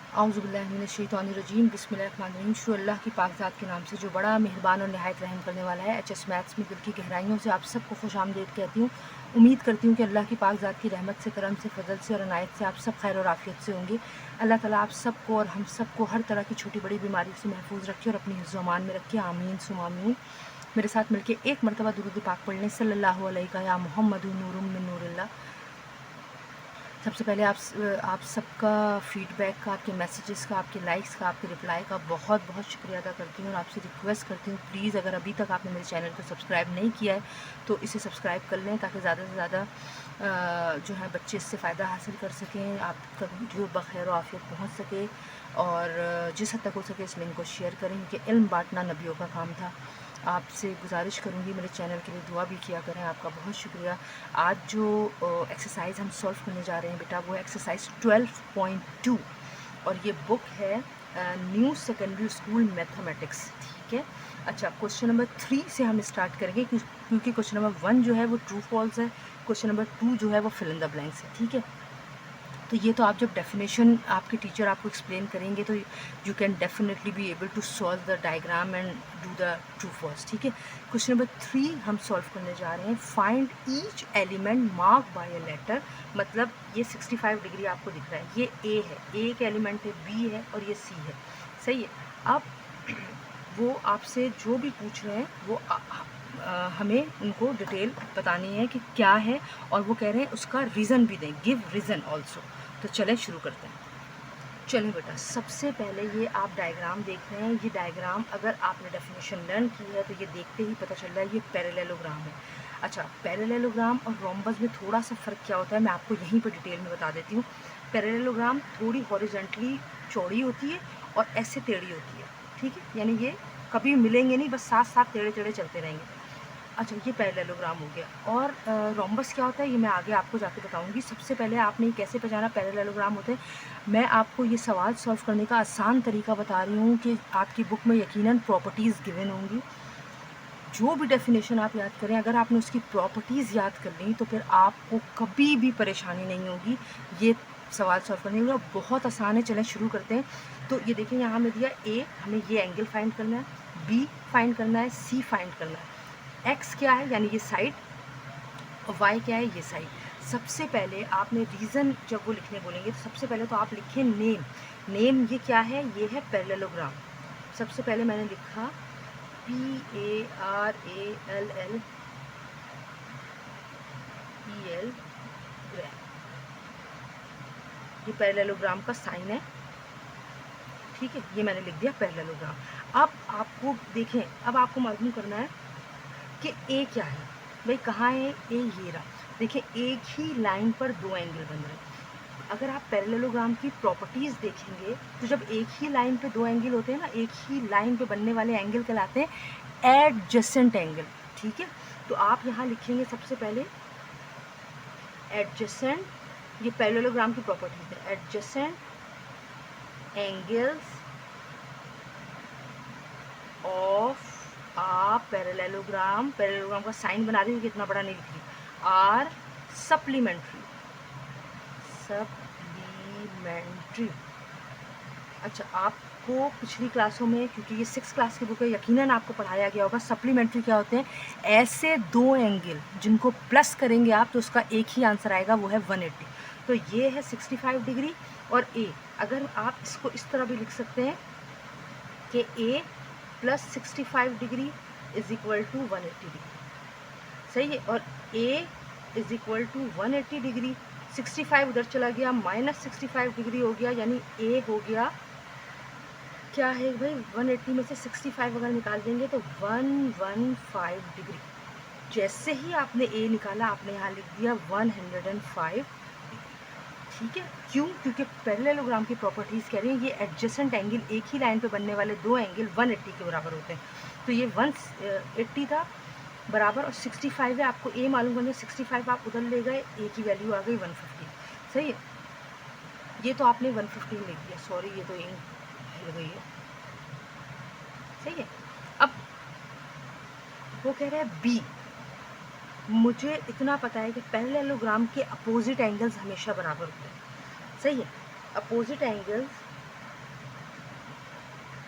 औज़ुबिल्लाहिमिनश्शैतानिर्रजीम बिस्मिल्लाहिर्रहमानिर्रहीम। शुरू अल्लाह की पाकज़ात के नाम से जो बड़ा मेहरबान और नहायत रहम करने वाला है। एचएस मैथ्स में दिल की गहराइयों से आप सबको खुशामदीद कहती हूँ। उम्मीद करती हूँ कि अल्लाह की पाकज़ात की रहमत से, करम से, फ़ज़ल से और इनायत से आप सब खैर और आफ़ियत से होंगे। अल्लाह ताला आप सबको और हम सबको हर तरह की छोटी बड़ी बीमारी से महफूज़ रखे और अपनी हिफ्ज़-ओ अमान में रखे। आमीन सुम्मा आमीन। मेरे साथ मिलके एक मरतबा दुरूद पाक पढ़ लें, सल्लल्लाहु अलैका या मुहम्मदु नूरुम मिन नूरिल्लाह। सबसे पहले आप सबका फ़ीडबैक का, आपके मैसेजेस का, आपके लाइक्स का, आपके रिप्लाई का बहुत बहुत शुक्रिया अदा करती हूँ और आपसे रिक्वेस्ट करती हूँ प्लीज़ अगर अभी तक आपने मेरे चैनल को सब्सक्राइब नहीं किया है तो इसे सब्सक्राइब कर लें ताकि ज़्यादा से ज़्यादा जो है बच्चे इससे फ़ायदा हासिल कर सकें, आप तक वीडियो बख़ैर व आफ़ियत पहुँच सके और जिस हद तक हो सके इस लिंक को शेयर करें क्योंकि इल्म बाँटना नबियों का काम था। आपसे गुजारिश करूँगी मेरे चैनल के लिए दुआ भी किया करें। आपका बहुत शुक्रिया। आज जो एक्सरसाइज हम सॉल्व करने जा रहे हैं बेटा वो एक्सरसाइज 12.2 और ये बुक है न्यू सेकेंडरी स्कूल मैथमेटिक्स। ठीक है। अच्छा, क्वेश्चन नंबर 3 से हम स्टार्ट करेंगे क्योंकि क्वेश्चन नंबर 1 जो है वो ट्रू फॉल्स है, क्वेश्चन नंबर 2 जो है वो फिल इन द ब्लैंक्स है। ठीक है। तो ये तो आप जब डेफिनेशन आपके टीचर आपको एक्सप्लेन करेंगे तो you can definitely be able to solve the diagram and do the true false. ठीक है। क्वेश्चन नंबर 3 हम सॉल्व करने जा रहे हैं। Find each element mark by a letter. मतलब ये 65 डिग्री आपको दिख रहा है, ये ए है, ए का एलिमेंट है, बी है और ये सी है। सही है। अब वो आपसे जो भी पूछ रहे हैं वो हमें उनको डिटेल बतानी है कि क्या है और वो कह रहे हैं उसका रीज़न भी दें, गिव रीज़न ऑल्सो। तो चलें शुरू करते हैं। चलें बेटा, सबसे पहले ये आप डायग्राम देख रहे हैं। ये डायग्राम अगर आपने डेफिनेशन लर्न की है तो ये देखते ही पता चल रहा है ये पैरेललोग्राम है। अच्छा, पैरेललोग्राम और रोम्बस में थोड़ा सा फ़र्क क्या होता है मैं आपको यहीं पर डिटेल में बता देती हूँ। पैरेललोग्राम थोड़ी हॉरिजॉन्टली चौड़ी होती है और ऐसे टेढ़ी होती है। ठीक है, यानी ये कभी मिलेंगे नहीं, बस साथ साथ टेढ़े टेढ़े चलते रहेंगे। अच्छा, ये पैरेललोग्राम हो गया और रोम्बस क्या होता है ये मैं आगे आपको जाके बताऊंगी। सबसे पहले आपने ये कैसे पहचाना पैरेललोग्राम होते हैं, मैं आपको ये सवाल सॉल्व करने का आसान तरीका बता रही हूँ कि आपकी बुक में यकीनन प्रॉपर्टीज़ गिवन होंगी। जो भी डेफिनेशन आप याद करें अगर आपने उसकी प्रॉपर्टीज़ याद कर ली तो फिर आपको कभी भी परेशानी नहीं होगी ये सवाल सॉल्व करने में। बहुत आसान है, चलें शुरू करते हैं। तो ये देखिए यहाँ हमें दिया ए, हमें ये एंगल फाइंड करना है, बी फाइंड करना है, सी फाइंड करना है, एक्स क्या है यानी ये साइड और वाई क्या है ये साइड। सबसे पहले आपने रीज़न जब वो लिखने बोलेंगे तो सबसे पहले तो आप लिखिए नेम। नेम ये क्या है, ये है पैरेललोग्राम। सबसे पहले मैंने लिखा PARALLEL, ये पैरेललोग्राम का साइन है। ठीक है, ये मैंने लिख दिया पैरेललोग्राम। अब आपको देखें, अब आपको मालूम करना है कि ए क्या है। भाई कहाँ है ए, ये रहा। देखिए एक ही लाइन पर दो एंगल बन रहे हैं। अगर आप पैरेललोग्राम की प्रॉपर्टीज़ देखेंगे तो जब एक ही लाइन पे दो एंगल होते हैं ना, एक ही लाइन पे बनने वाले एंगल कहलाते हैं एडजेसेंट एंगल। ठीक है, तो आप यहाँ लिखेंगे सबसे पहले एडजेसेंट, ये पैरेललोग्राम की प्रॉपर्टीज है, adjacent angles of a parallelogram. Parallelogram का साइन बना रही हूँ, इतना बड़ा नहीं लिख रही, आर सप्लीमेंट्री, सप्लीमेंट्री। अच्छा, आपको पिछली क्लासों में, क्योंकि ये 6 क्लास की बुक है, यकीनन आपको पढ़ाया गया होगा सप्लीमेंट्री क्या होते हैं। ऐसे दो एंगल जिनको प्लस करेंगे आप तो उसका एक ही आंसर आएगा, वो है 180। तो ये है 65 डिग्री और ए। अगर आप इसको इस तरह भी लिख सकते हैं कि A plus 65 degree is equal to 180 degree. सही है, और A is equal to 180 degree. 65 उधर चला गया, माइनस 65 डिग्री हो गया, यानी ए हो गया क्या है भाई, 180 में से 65 अगर निकाल देंगे तो 115 डिग्री। जैसे ही आपने ए निकाला आपने यहाँ लिख दिया 105। ठीक है, क्यों? क्योंकि पैरेललोग्राम की प्रॉपर्टीज़ कह रही हैं ये एडजेसेंट एंगल, एक ही लाइन पे बनने वाले दो एंगल 180 के बराबर होते हैं। तो ये 180 था बराबर और 65 है। आपको ए मालूम करना है, 65 आप उधर ले गए, ए की वैल्यू आ गई 150। सही है, ये तो आपने 115 लिख दिया, सॉरी ये तो हिल गई है। सही है, अब वो कह रहा है बी। मुझे इतना पता है कि पैरेललोग्राम के अपोजिट एंगल्स हमेशा बराबर होते हैं। सही है, opposite angles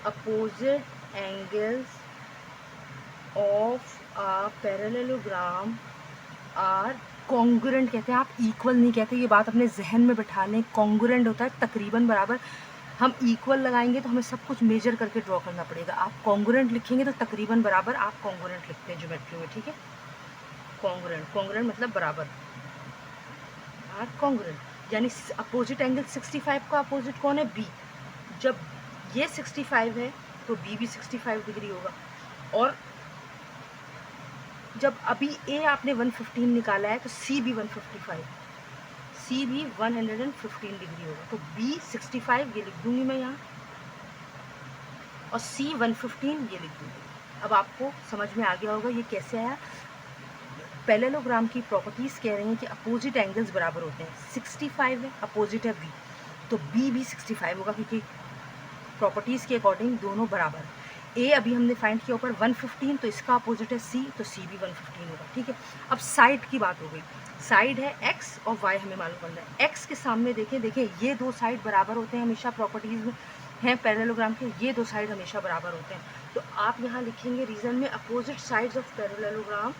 opposite angles of a parallelogram are congruent कहते हैं, आप इक्वल नहीं कहते, ये बात अपने जहन में बैठा लें। कॉन्ग्रुएंट होता है तकरीबन बराबर, हम इक्वल लगाएंगे तो हमें सब कुछ मेजर करके ड्रॉ करना पड़ेगा। आप कॉन्ग्रुएंट लिखेंगे तो तकरीबन बराबर आप कॉन्ग्रुएंट लिखते हैं ज्योमेट्री में, ठीक है। कॉन्ग्रुएंट, कॉन्ग्रुएंट मतलब बराबर, आर कॉन्ग्रुएंट यानी अपोजिट एंगल 65 का अपोजिट कौन है, बी। जब ये 65 है तो बी भी 65 डिग्री होगा। और जब अभी ए आपने 115 निकाला है तो सी भी 155, सी भी 115 डिग्री होगा। तो बी 65 ये लिख दूंगी मैं यहाँ, और सी 115 ये लिख दूंगी। अब आपको समझ में आ गया होगा ये कैसे आया। पैरेललोग्राम की प्रॉपर्टीज़ कह रही हैं कि अपोजिट एंगल्स बराबर होते हैं। 65 है, अपोजिट है बी, तो बी भी 65 होगा क्योंकि प्रॉपर्टीज़ के अकॉर्डिंग दोनों बराबर। ए अभी हमने फाइंड किया ऊपर 115, तो इसका अपोजिट है सी, तो सी भी 115 होगा, ठीक है। अब साइड की बात हो गई। साइड है एक्स और वाई हमें मालूम करना है। एक्स के सामने देखें ये दो साइड बराबर होते हैं हमेशा, प्रॉपर्टीज़ में हैं पैरेललोग्राम के, ये दो साइड हमेशा बराबर होते हैं। तो आप यहाँ लिखेंगे रीजन में opposite sides of parallelogram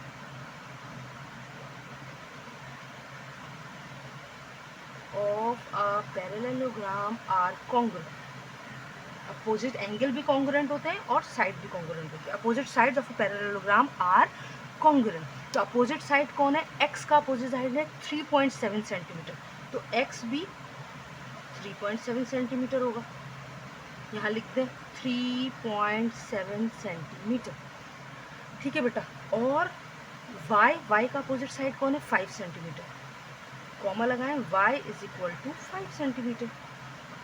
of a parallelogram are congruent. Opposite angle भी कॉन्ग्रुएंट होते हैं और साइड भी कॉन्ग्रुएंट होते हैं। Opposite sides of a parallelogram are congruent. तो अपोजिट साइड कौन है, एक्स का अपोजिट साइड है 3.7 सेंटीमीटर, तो एक्स भी 3.7 सेंटीमीटर होगा। यहाँ लिख दें 3.7 सेंटीमीटर, ठीक है बेटा। और वाई का अपोजिट साइड कौन है, 5 सेंटीमीटर, कॉमा लगाएं, y is equal to 5 centimetre,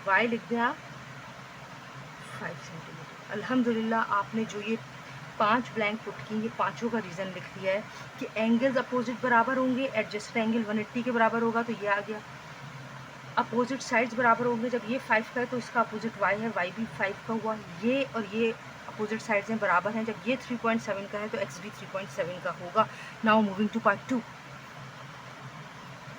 y लिख दें आप 5 सेंटीमीटर। अल्हम्दुलिल्लाह आपने जो ये 5 ब्लैंक पुट की, ये पाँचों का रीज़न लिख दिया है कि एंगल्स अपोजिट बराबर होंगे, एडजस्टेड एंगल 180 के बराबर होगा, तो ये आ गया। अपोजिट साइड्स बराबर होंगे, जब ये 5 का है तो इसका अपोजिट y है, y भी 5 का हुआ। ये और ये अपोजिट साइड्स हैं बराबर हैं, जब ये 3.7 का है तो x भी 3.7 का होगा। Now moving to part 2।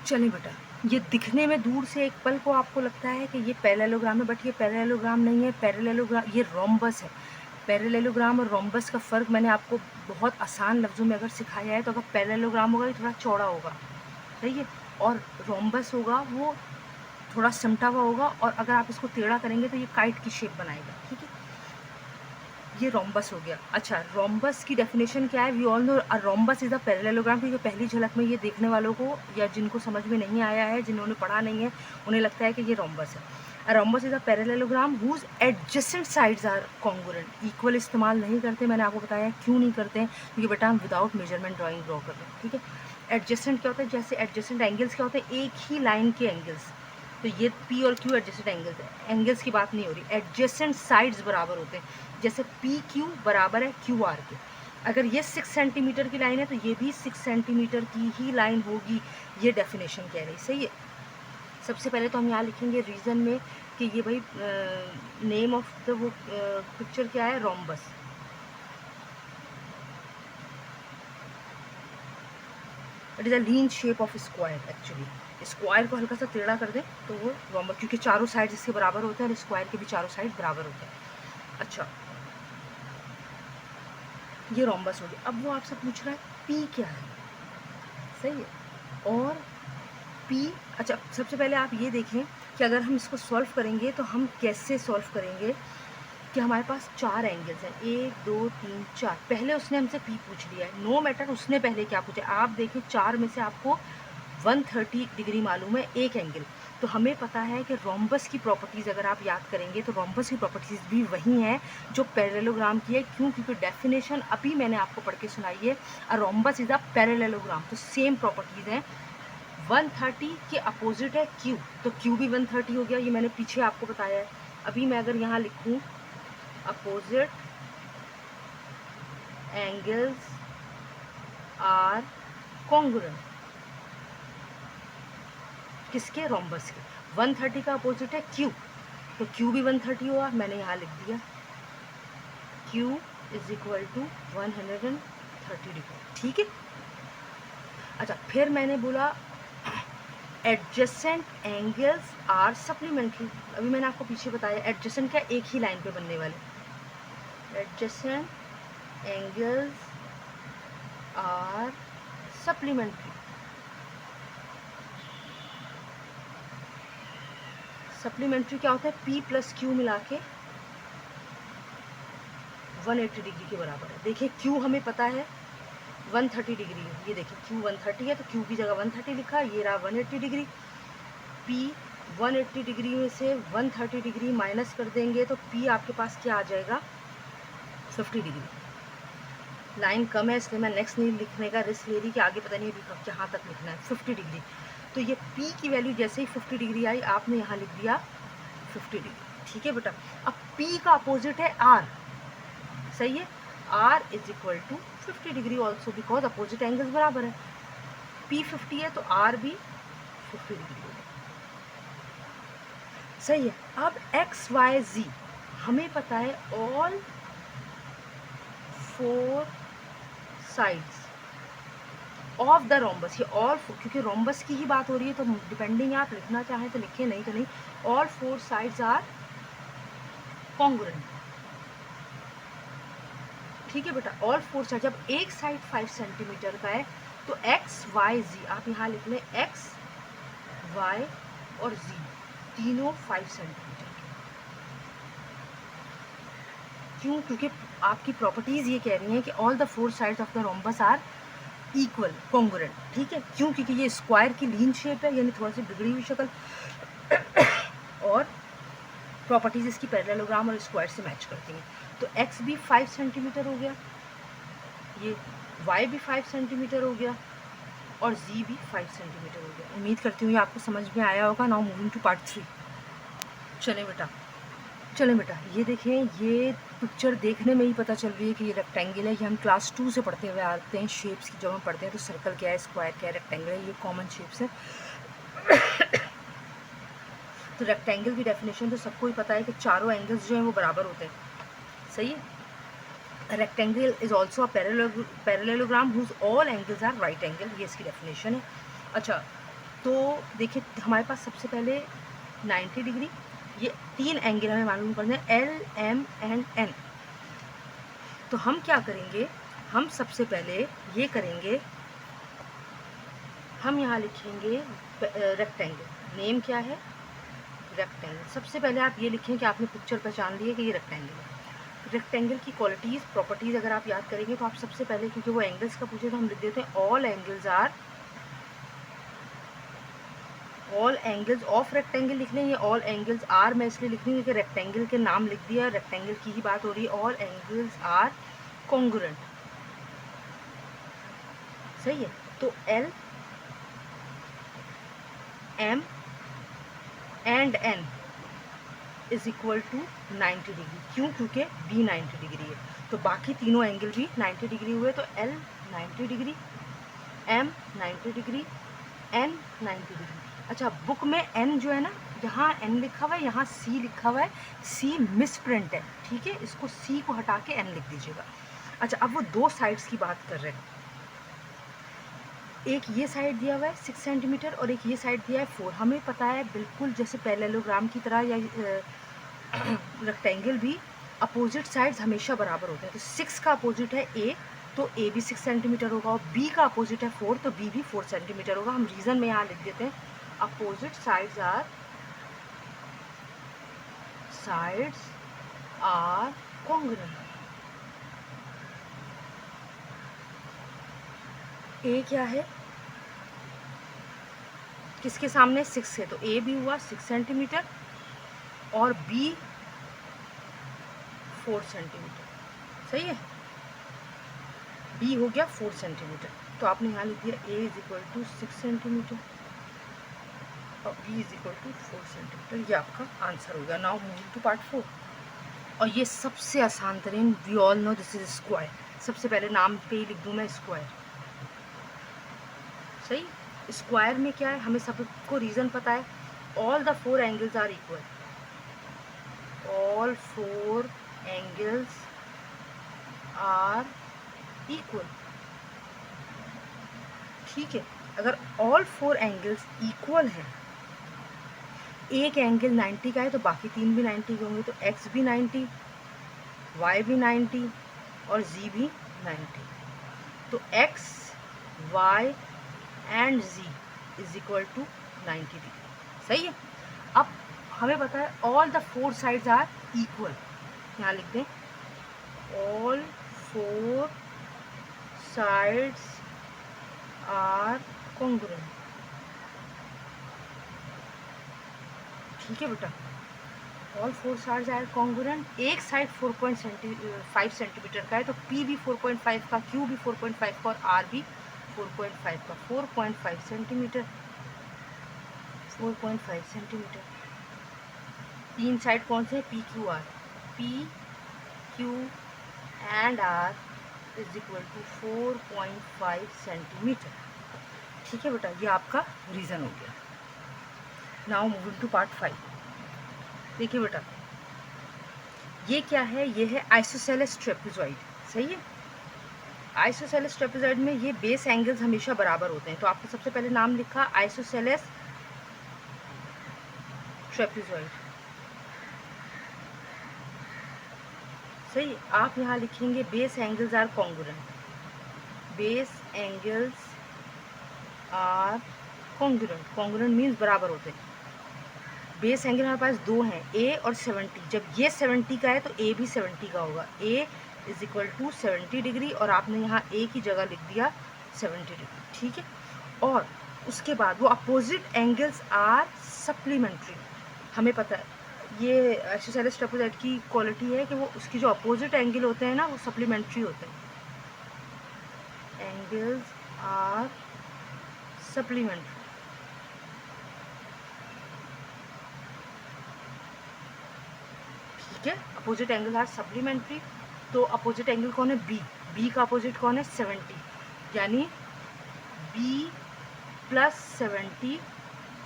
चलिए बेटा, ये दिखने में दूर से एक पल को आपको लगता है कि ये पैरेललोग्राम है, बट ये पैरेललोग्राम नहीं है। पैरेललोग्राम ये रोम्बस है। पैरेललोग्राम और रोम्बस का फ़र्क मैंने आपको बहुत आसान लफ्ज़ों में अगर सिखाया है। तो अगर पैरेललोग्राम होगा ये थोड़ा चौड़ा होगा, सही है, और रोम्बस होगा वो थोड़ा सिमटा हुआ होगा, और अगर आप इसको टेढ़ा करेंगे तो ये काइट की शेप बनाएगा, ठीक है। ये रोम्बस हो गया। अच्छा, रोम्बस की डेफिनेशन क्या है, we all know a rhombus is a parallelogram. क्योंकि पहली झलक में ये देखने वालों को या जिनको समझ में नहीं आया है, जिन्होंने पढ़ा नहीं है, उन्हें लगता है कि ये रोम्बस है। A rhombus is a parallelogram whose adjacent sides are congruent. Equal इस्तेमाल नहीं करते, मैंने आपको बताया क्यों नहीं करते हैं, क्योंकि बेटा हम विदाउट मेजरमेंट ड्राइंग ड्रॉ कर रहे हैं, ठीक है। एडजेसेंट क्या होता है, जैसे एडजेसेंट एंगल्स क्या होते हैं, एक ही लाइन के एंगल्स। तो ये पी और क्यू एडजेसेंट एंगल्स है, एंगल्स की बात नहीं हो रही, एडजेसेंट साइड्स बराबर होते हैं। जैसे पी क्यू बराबर है क्यू आर के। अगर ये 6 सेंटीमीटर की लाइन है तो ये भी 6 सेंटीमीटर की ही लाइन होगी, ये डेफिनेशन कह रही, सही है। सबसे पहले तो हम यहाँ लिखेंगे रीज़न में कि ये भाई नेम ऑफ द वो पिक्चर क्या है, rhombus. It is a lean shape of square. Actually square को हल्का सा टेढ़ा कर दें तो वो रोम्बस, क्योंकि चारों साइड इसके बराबर होते हैं और स्क्वायर के भी चारों साइड बराबर होते हैं। अच्छा, ये रोम्बस हो गया। अब वो आपसे पूछ रहा है पी क्या है, सही है। और पी, अच्छा सबसे पहले आप ये देखें कि अगर हम इसको सॉल्व करेंगे तो हम कैसे सॉल्व करेंगे, कि हमारे पास 4 एंगल्स हैं, 1 2 3 4। पहले उसने हमसे पी पूछ लिया है, नो मैटर उसने पहले क्या पूछा। आप देखें 4 में से आपको 130 डिग्री मालूम है एक एंगल, तो हमें पता है कि रोम्बस की प्रॉपर्टीज़ अगर आप याद करेंगे तो रोम्बस की प्रॉपर्टीज़ भी वही हैं जो पैरेललोग्राम की है। क्यों, क्योंकि डेफिनेशन अभी मैंने आपको पढ़ के सुनाई है, a rhombus is a parallelogram, तो सेम प्रॉपर्टीज़ हैं। 130 के अपोजिट है क्यू, तो क्यू भी 130 हो गया, ये मैंने पीछे आपको बताया है। अभी मैं अगर यहाँ लिखूँ अपोजिट एंगल्स आर कॉन्ग्रुएंट, किसके, रोम्बस के। 130 का अपोजिट है क्यू, तो क्यू भी 130 हुआ, मैंने यहाँ लिख दिया Q is equal to 130 degree, ठीक है। अच्छा, फिर मैंने बोला एडजेसेंट एंगल्स आर सप्लीमेंट्री। अभी मैंने आपको पीछे बताया एडजेसेंट क्या, एक ही लाइन पे बनने वाले, adjacent angles are supplementary. Supplementary क्या होता है? P प्लस Q मिला के 180 डिग्री के बराबर है। देखिए Q हमें पता है 130 डिग्री है, ये देखिए Q 130 है तो Q की जगह 130 लिखा, ये रहा 180 डिग्री। P 180 डिग्री में से 130 डिग्री माइनस कर देंगे तो P आपके पास क्या आ जाएगा? 50 डिग्री। लाइन कम है इसलिए मैं नेक्स्ट नहीं लिखने का रिस्क ले रही कि आगे पता नहीं अभी कहाँ तक लिखना है। 50 डिग्री, तो ये P की वैल्यू जैसे ही 50 डिग्री आई आपने यहाँ लिख दिया 50 डिग्री। ठीक है बेटा। अब P का अपोजिट है R, सही है। R is equal to 50 degree also because opposite angles बराबर है। P 50 है तो R भी 50 डिग्री होगा, सही है। अब एक्स वाई जी हमें पता है all 4 sides of the rhombus. ये ऑल, क्योंकि रोम्बस की ही बात हो रही है तो डिपेंडिंग आप लिखना चाहें तो लिखें, नहीं तो नहीं। All 4 sides are congruent. ठीक है बेटा, ऑल 4 साइड, जब एक साइड 5 सेंटीमीटर का है तो एक्स वाई जी आप यहाँ लिख लें, एक्स वाई और जी तीनों 5 सेंटीमीटर। क्यों? क्योंकि आपकी प्रॉपर्टीज़ ये कह रही हैं कि all the 4 sides of the rhombus are equal congruent. ठीक है, क्यों? क्योंकि ये स्क्वायर की लीन शेप है, यानी थोड़ा सी बिगड़ी हुई शक्ल, और प्रॉपर्टीज़ इसकी पैरेललोग्राम और स्क्वायर से मैच करती हैं। तो एक्स भी 5 सेंटीमीटर हो गया, ये वाई भी 5 सेंटीमीटर हो गया, और जी भी 5 सेंटीमीटर हो गया। उम्मीद करती हूँ ये आपको समझ में आया होगा। Now moving to part 3। चलें बेटा, ये देखें, ये पिक्चर देखने में ही पता चल रही है कि ये रेक्टेंगल है। ये हम क्लास 2 से पढ़ते हुए आते हैं शेप्स की। जब हम पढ़ते हैं तो सर्कल क्या है, स्क्वायर क्या है, रेक्टेंगल है, ये कॉमन शेप्स है। तो रेक्टेंगल की डेफिनेशन तो सबको ही पता है कि चारों एंगल्स जो हैं वो बराबर होते हैं, सही है। Rectangle is also a parallelogram whose all angles are right angle, ये इसकी डेफिनेशन है। अच्छा, तो देखिए हमारे पास सबसे पहले 90 डिग्री, ये 3 एंगल हमें मालूम करने हैं, एल एम एंड एन। तो हम क्या करेंगे, हम सबसे पहले ये करेंगे, हम यहाँ लिखेंगे रेक्टेंगल। नेम क्या है? रेक्टेंगल। सबसे पहले आप ये लिखें कि आपने पिक्चर पहचान ली है कि ये रेक्टेंगल है। रेक्टेंगल की क्वालिटीज़, प्रॉपर्टीज़ अगर आप याद करेंगे तो आप सबसे पहले, क्योंकि वो एंगल्स का पूछे तो हम लिख देते हैं ऑल एंगल्स ऑफ रेक्टेंगल लिख लें। ये ऑल एंगल्स आर मैं इसलिए लिख रही हूँ कि रेक्टेंगल के नाम लिख दिया, रेक्टेंगल की ही बात हो रही है। ऑल एंगल्स आर कॉन्ग्रुएंट, सही है। तो L M and N is equal to 90 degree. क्यों? क्योंकि बी 90 डिग्री है, तो बाकी तीनों एंगल भी 90 डिग्री हुए। तो L 90 degree, M 90 degree, N 90 degree. अच्छा, बुक में एन जो है ना, यहाँ एन लिखा हुआ है, यहाँ सी लिखा हुआ है, सी मिस प्रिंट है। ठीक है, इसको सी को हटा के एन लिख दीजिएगा। अच्छा, अब वो 2 साइड्स की बात कर रहे हैं। एक ये साइड दिया हुआ है 6 सेंटीमीटर और एक ये साइड दिया है 4। हमें पता है बिल्कुल जैसे पैरेललोग्राम की तरह या रेक्टेंगल भी अपोजिट साइड्स हमेशा बराबर होते हैं। तो 6 का अपोजिट है ए, तो ए भी 6 सेंटीमीटर होगा, और बी का अपोजिट है 4, तो बी भी 4 सेंटीमीटर होगा। हम रीज़न में यहाँ लिख देते हैं, अपोजिट साइड्स आर कॉन्ग्रुएंट। ए क्या है, किसके सामने? 6 है, तो ए भी हुआ 6 सेंटीमीटर और बी 4 सेंटीमीटर, सही है। बी हो गया 4 सेंटीमीटर, तो आपने यहाँ लिख दिया A is equal to 6 centimetre और B is equal to 4 centimetre. ये आपका आंसर हो गया। नाउ मूविंग टू पार्ट 4, और ये सबसे आसान तरीन, we all know this is square. सबसे पहले नाम पे ही लिख दूँ मैं स्क्वायर, सही। स्क्वायर में क्या है, हमें सबको रीज़न पता है, all the 4 angles are equal, all 4 angles are equal. ठीक है, अगर ऑल 4 एंगल्स इक्वल हैं, एक एंगल 90 का है तो बाकी 3 भी 90 के होंगे, तो एक्स भी 90, y भी 90 और z भी 90। तो x, y and z is equal to 90 degree. सही है। अब हमें पता है all the four sides are equal. यहाँ लिख दें all four sides are congruent. ठीक है बेटा, all four sides are congruent. एक साइड 4.5 सेंटीमीटर का है तो P भी 4.5 का, Q भी 4.5 का और R भी 4.5 का। 4.5 सेंटीमीटर, 4.5 सेंटीमीटर। तीन साइड कौन से हैं? P Q R। P Q and R is equal to 4.5 centimetre. ठीक है बेटा, ये आपका रीज़न हो गया। Now moving to part 5। देखिए बेटा, ये क्या है? ये है आइसोसेलेस ट्रेपेजॉइड। सही है। आइसोसेलेस ट्रेपेजॉइड में ये बेस एंगल्स हमेशा बराबर होते हैं। तो आपने सबसे पहले नाम लिखा आइसोसेलेस ट्रेपेजॉइड। सही। आप यहाँ लिखेंगे base angles are congruent. Base angles are congruent. Congruent means बराबर होते हैं। बेस एंगल हमारे पास दो हैं, ए और 70। जब ये 70 का है तो ए भी 70 का होगा। ए इज इक्वल टू 70 डिग्री और आपने यहाँ ए की जगह लिख दिया 70 डिग्री। ठीक है। और उसके बाद वो अपोजिट एंगल्स आर सप्लीमेंट्री। हमें पता है ये आइसोसेलेस ट्रेपेजॉइड की क्वालिटी है कि वो उसकी जो अपोजिट एंगल होते हैं ना वो सप्लीमेंट्री होते हैं। Angles are supplementary. ठीक है। Opposite angle are supplementary. तो अपोजिट एंगल कौन है? बी। बी का अपोजिट कौन है? 70। यानी बी प्लस 70।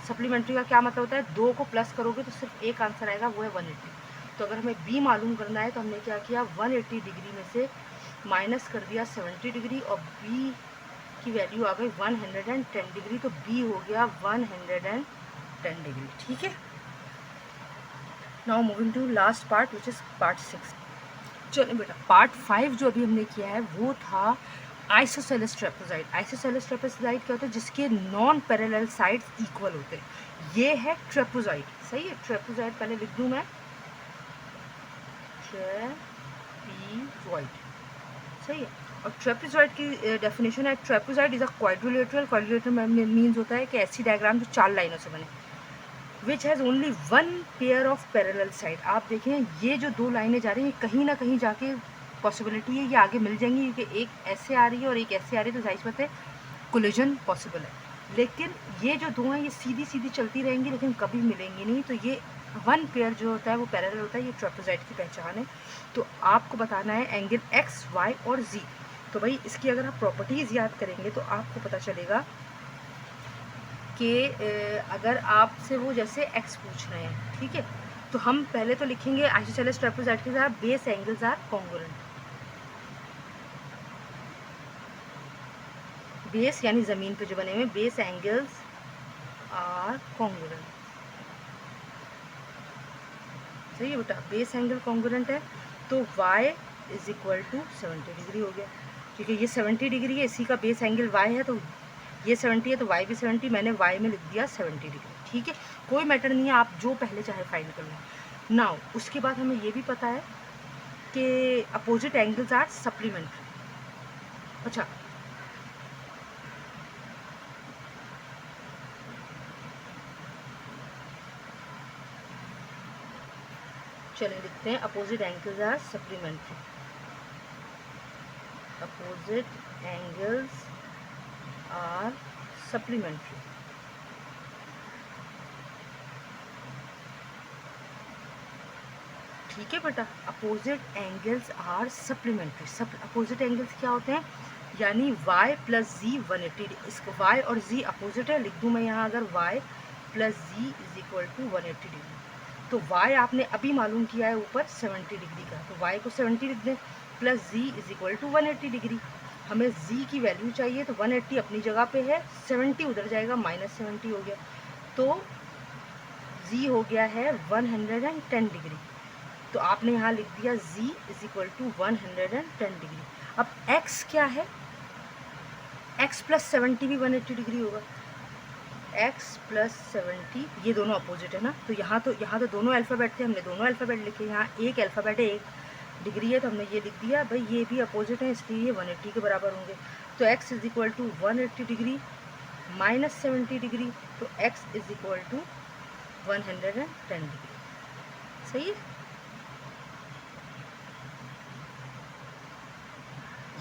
सप्लीमेंट्री का क्या मतलब होता है? दो को प्लस करोगे तो सिर्फ एक आंसर आएगा, वो है 180। तो अगर हमें बी मालूम करना है तो हमने क्या किया? 180 डिग्री में से माइनस कर दिया 70 डिग्री और बी की वैल्यू आ गई 110 डिग्री। तो बी हो गया 110 डिग्री। ठीक है। Now moving to last part which is part 6। चलो बेटा, पार्ट 5 जो अभी हमने किया है वो था आइसोसेलेस ट्रेपेजॉइड। आइसोसेलेस ट्रेपेजॉइड क्या होता है? जिसके नॉन पैरेलल साइड्स इक्वल होते हैं। ये है ट्रेपेजॉइड। सही है। ट्रेपेजॉइड पहले लिख दूं मैं, ट्रेपेजॉइड। सही है। और ट्रेपेजॉइड की डेफिनेशन है, trapezoid is a quadrilateral. Quadrilateral means होता है कि ऐसी डायग्राम जो 4 लाइनों से बने, which has only one pair of parallel side. आप देखें ये जो दो लाइनें जा रही हैं कहीं ना कहीं जाके पॉसिबिलिटी है ये आगे मिल जाएंगी, क्योंकि एक ऐसे आ रही है और एक ऐसे आ रही है, तो जाहिर सी बात है कोलिजन पॉसिबल है। लेकिन ये जो दो हैं ये सीधी सीधी चलती रहेंगी लेकिन कभी मिलेंगी नहीं। तो ये वन पेयर जो होता है वो पैरेलल होता है। ये ट्रेपेजॉइड की पहचान है। तो आपको बताना है एंगल एक्स, वाई और जी। तो भाई इसकी अगर आप प्रॉपर्टीज़ याद करेंगे तो आपको पता चलेगा कि अगर आपसे वो जैसे एक्स पूछ रहे हैं, ठीक है, तो हम पहले तो लिखेंगे आइसोसेलेस ट्रेपेजॉइड के साथ base angles are congruent. Base यानी ज़मीन पे जो बने हुए बेस एंगल्स आर कॉन्ग्रुएंट। सही है बेटा, बेस एंगल कॉन्ग्रुएंट है तो y is equal to 70 degree हो गया, क्योंकि ये 70 डिग्री है, इसी का बेस एंगल y है, तो ये 70 है तो y भी 70। मैंने y में लिख दिया 70 डिग्री। ठीक है, कोई मैटर नहीं है, आप जो पहले चाहे फाइंड कर लें। नाउ उसके बाद हमें ये भी पता है कि अपोजिट एंगल्स आर सप्लीमेंट्री। अच्छा, चलिए लिखते हैं opposite angles are supplementary. Opposite angles are supplementary. ठीक है बेटा, opposite angles are supplementary. Opposite angles क्या होते हैं? यानी y प्लस जी 180। इसको y और z अपोजिट है, लिख दूँ मैं यहाँ अगर y plus z is equal to 180 degree. तो y आपने अभी मालूम किया है ऊपर 70 डिग्री का, तो y को 70 लिख दें, plus z is equal to 180 degree. हमें z की वैल्यू चाहिए तो 180 अपनी जगह पे है, 70 उधर जाएगा, माइनस 70 हो गया, तो z हो गया है 110 डिग्री। तो आपने यहाँ लिख दिया z is equal to 110 degree. अब x क्या है, x प्लस 70 भी 180 डिग्री होगा, x प्लस 70 ये दोनों अपोजिट है ना, तो यहाँ तो दोनों अल्फ़ाबेट थे, हमने दोनों अल्फ़ाबेट लिखे। यहाँ एक अल्फ़ाबेट है, एक डिग्री है, तो हमने ये लिख दिया भाई ये भी अपोजिट है, इसलिए ये 180 के बराबर होंगे। तो x is equal to 180 degree minus 70 degree, तो x is equal to 110 degree. सही है,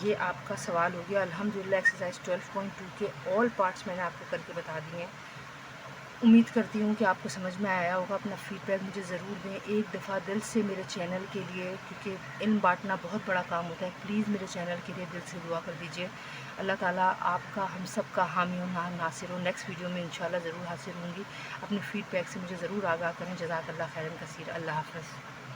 ये आपका सवाल हो गया। अल्हम्दुलिल्लाह एक्सरसाइज 12.2 के ऑल पार्ट्स मैंने आपको करके बता दिए हैं। उम्मीद करती हूँ कि आपको समझ में आया होगा। अपना फीडबैक मुझे ज़रूर दें एक दफ़ा दिल से मेरे चैनल के लिए, क्योंकि इल्म बांटना बहुत बड़ा काम होता है। प्लीज़ मेरे चैनल के लिए दिल से दुआ कर दीजिए। अल्लाह ताला आपका हम सब का हामी और नासिर हो। नेक्स्ट वीडियो में इंशाल्लाह ज़रूर हासिल होंगी। अपने फीडबैक से मुझे ज़रूर आगाह करें। जज़ाकल्लाह खैरन कसीर। अल्लाह हाफ़िज़।